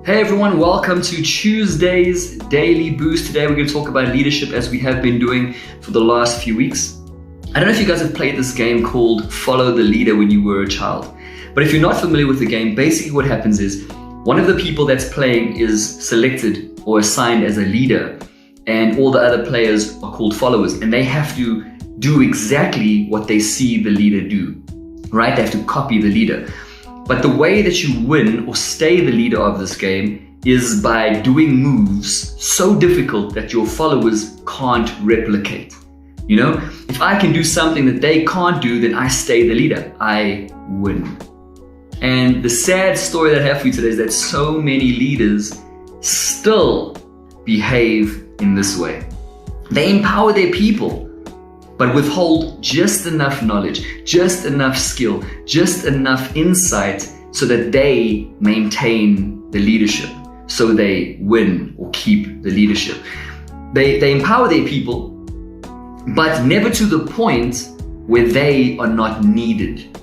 Hey everyone, welcome to Tuesday's Daily Boost. Today we're going to talk about leadership as we have been doing for the last few weeks. I don't know if you guys have played this game called Follow the Leader when you were a child. But if you're not familiar with the game, basically what happens is one of the people that's playing is selected or assigned as a leader, and all the other players are called followers, and they have to do exactly what they see the leader do, right? They have to copy the leader. But the way that you win or stay the leader of this game is by doing moves so difficult that your followers can't replicate. You know, if I can do something that they can't do, then I stay the leader. I win. And the sad story that I have for you today is that so many leaders still behave in this way. They empower their people, but withhold just enough knowledge, just enough skill, just enough insight so that they maintain the leadership, so they win or keep the leadership. They empower their people, but never to the point where they are not needed.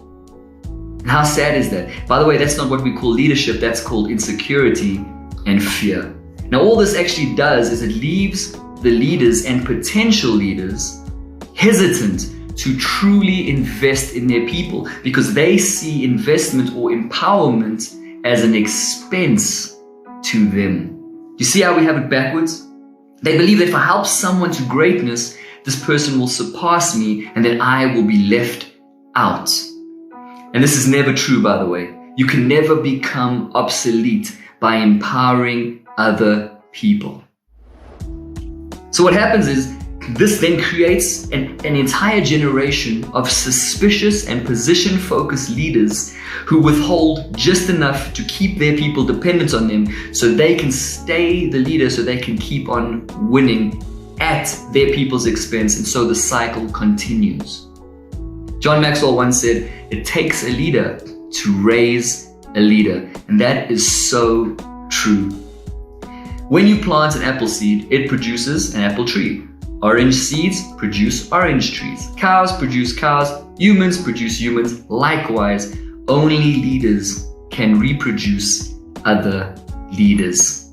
And how sad is that? By the way, that's not what we call leadership, that's called insecurity and fear. Now, all this actually does is it leaves the leaders and potential leaders hesitant to truly invest in their people because they see investment or empowerment as an expense to them. You see how we have it backwards? They believe that if I help someone to greatness, this person will surpass me and then I will be left out. And this is never true, by the way. You can never become obsolete by empowering other people. So what happens is, this then creates an entire generation of suspicious and position-focused leaders who withhold just enough to keep their people dependent on them so they can stay the leader, so they can keep on winning at their people's expense, and so the cycle continues. John Maxwell once said, "It takes a leader to raise a leader," and that is so true. When you plant an apple seed, it produces an apple tree. Orange seeds produce orange trees. Cows produce cows. Humans produce humans. Likewise, only leaders can reproduce other leaders.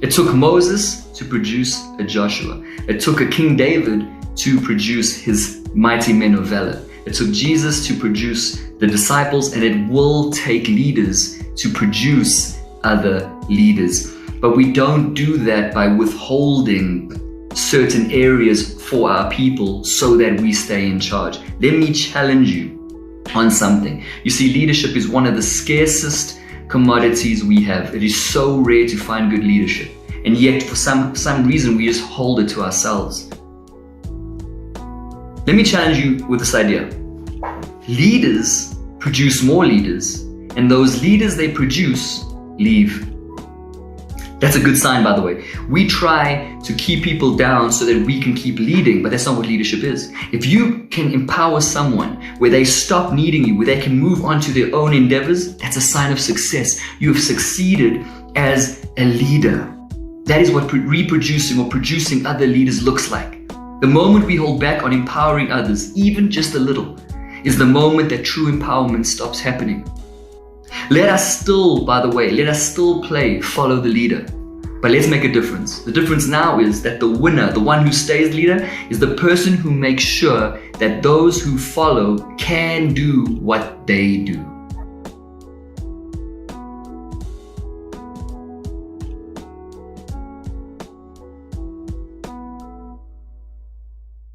It took Moses to produce a Joshua. It took a King David to produce his mighty men of valor. It took Jesus to produce the disciples, and it will take leaders to produce other leaders. But we don't do that by withholding certain areas for our people so that we stay in charge. Let me challenge you on something. You see, leadership is one of the scarcest commodities we have. It is so rare to find good leadership, and yet for some reason we just hold it to ourselves. Let me challenge you with this idea. Leaders produce more leaders, and those leaders they produce leave. That's a good sign, by the way. We try to keep people down so that we can keep leading, but that's not what leadership is. If you can empower someone where they stop needing you, where they can move on to their own endeavors, that's a sign of success. You have succeeded as a leader. That is what reproducing or producing other leaders looks like. The moment we hold back on empowering others, even just a little, is the moment that true empowerment stops happening. Let us still play follow the leader, but let's make a difference. The difference now is that the winner, the one who stays leader, is the person who makes sure that those who follow can do what they do.